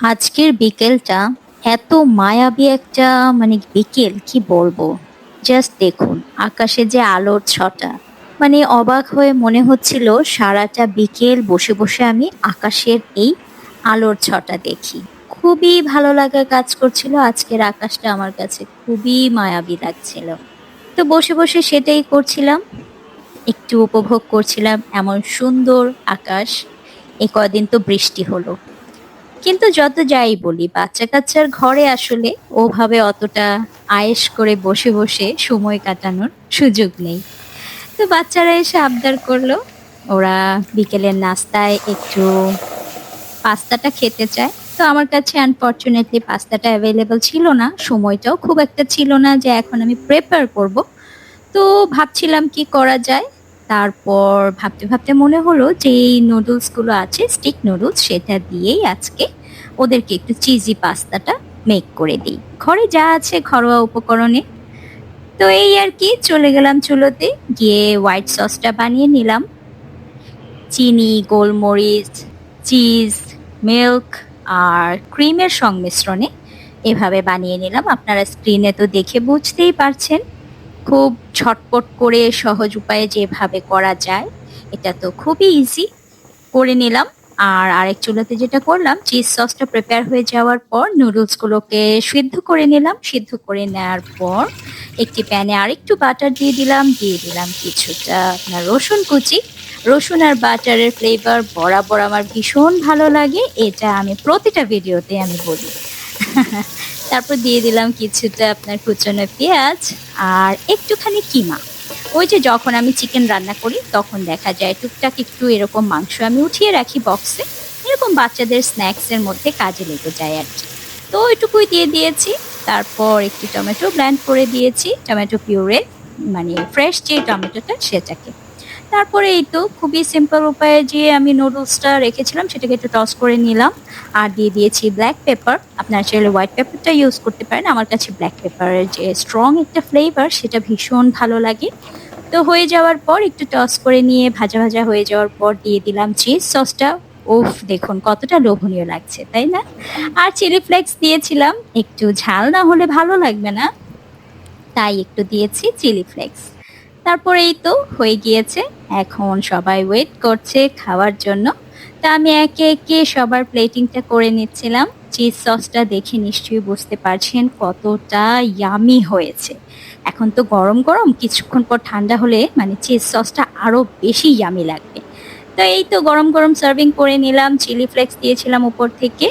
আজকের বিকেলটা এত মায়াবী একটা বিকেল কি বলবো। জাস্ট দেখুন আকাশে যে আলোর ছটা, অবাক হয়ে মনে হচ্ছিল সারাটা বিকেল বসে বসে আমি আকাশের এই আলোর ছটা দেখি। খুবই ভালো লাগা কাজ করছিল, আজকের আকাশটা আমার কাছে খুবই মায়াবী লাগছিল। তো বসে বসে সেটাই করছিলাম, একটু উপভোগ করছিলাম এমন সুন্দর আকাশ। এ কদিন তো বৃষ্টি হলো, কিন্তু যত যাই বলি বাচ্চা-কাচ্চার ঘরে আসলে ওভাবে অতটা আয়েশ করে বসে, বসে সময় কাটানোর সুযোগ নেই। তো বাচ্চারা এসে আবদার করলো, ওরা বিকেলের নাস্তায় একটু পাস্তাটা খেতে চায়। তো আমার কাছে আনফরচুনেটলি পাস্তাটা অ্যাভেইলেবল ছিল না, সময়টাও খুব একটা ছিল না যে এখন আমি প্রিপেয়ার করব। তো ভাবছিলাম কি করা যায়? তারপর ভাবতে, ভাবতে মনে হলো যে এই নুডলস গুলো আছে স্টিক নুডলস, সেটা দিয়েই আজকে ওদেরকে একটু চিজি পাস্তাটা মেক করে দিই। ঘরে যা আছে ঘরোয়া উপকরণে। তো এই আরকি চলে গেলাম চুলোতে, গিয়ে হোয়াইট সসটা বানিয়ে নিলাম। চিনি, গোলমরিচ, চিজ, মিল্ক আর ক্রিমের সংমিশ্রণে এভাবে বানিয়ে নিলাম। আপনারা স্ক্রিনে তো দেখে বুঝতেই পারছেন। খুব ঝটপট করে সহজ উপায়ে যেভাবে করা যায়, এটা তো খুবই ইজি। করে নিলাম। আর আরেক চুলাতে যেটা করলাম, চিজ সসটা প্রিপেয়ার হয়ে যাওয়ার পর নুডলসগুলোকে সিদ্ধ করে নিলাম। সিদ্ধ করে নেওয়ার পর একটি প্যানে আরেকটু বাটার দিয়ে দিলাম কিছুটা আপনার রসুন কুচি। রসুন আর বাটারের ফ্লেভার বরাবর আমার ভীষণ ভালো লাগে, এটা আমি প্রতিটা ভিডিওতে আমি বলি। তারপর দিয়ে দিলাম কিছুটা আপনার কুচনো পেঁয়াজ আর একটুখানি কিমা। ওই যে যখন আমি চিকেন রান্না করি তখন দেখা যায় টুকটাক একটু এরকম মাংস আমি উঠিয়ে রাখি বক্সে, এরকম বাচ্চাদের স্ন্যাক্সের মধ্যে কাজে লেগে যায় আর কি। তো ওইটুকুই দিয়ে দিয়েছি। তারপর একটু টমেটো ব্লেন্ড করে দিয়েছি, টমেটো পিউরে, ফ্রেশ যে টমেটোটা সেটাকে। তারপরে এই তো খুবই সিম্পল উপায়ে যে আমি নুডলসটা রেখেছিলাম সেটাকে একটু টস করে নিলাম। আর দিয়ে দিয়েছি ব্ল্যাক পেপার। আপনারা চাইলে হোয়াইট পেপারটা ইউজ করতে পারেন, আমার কাছে ব্ল্যাক পেপারের যে স্ট্রং একটা ফ্লেভার সেটা ভীষণ ভালো লাগে। তো হয়ে যাওয়ার পর একটু টস করে নিয়ে ভাজা ভাজা হয়ে যাওয়ার পর দিয়ে দিলাম চিজ সসটা। উফ, দেখুন কতটা লোভনীয় লাগছে, তাই না? আর চিলি ফ্লেক্স দিয়েছিলাম, একটু ঝাল না হলে ভালো লাগবে না, তাই একটু দিয়েছি চিলি ফ্লেক্স। তারপরে এই তো হয়ে গিয়েছে। এখন সবাই ওয়েট করছে খাওয়ার জন্য। তা আমি একে, একে সবার প্লেটিংটা করে নিচ্ছিলাম। চিজ সসটা দেখে নিশ্চয়ই বুঝতে পারছেন কতটা ইয়ামি হয়েছে। এখন তো গরম, গরম, কিছুক্ষণ পর ঠান্ডা হলে চিজ সসটা আরো বেশি ইয়ামি লাগবে। তো এই তো গরম, গরম সার্ভিং করে নিলাম। চিলি ফ্লেক্স দিয়েছিলাম উপর থেকে।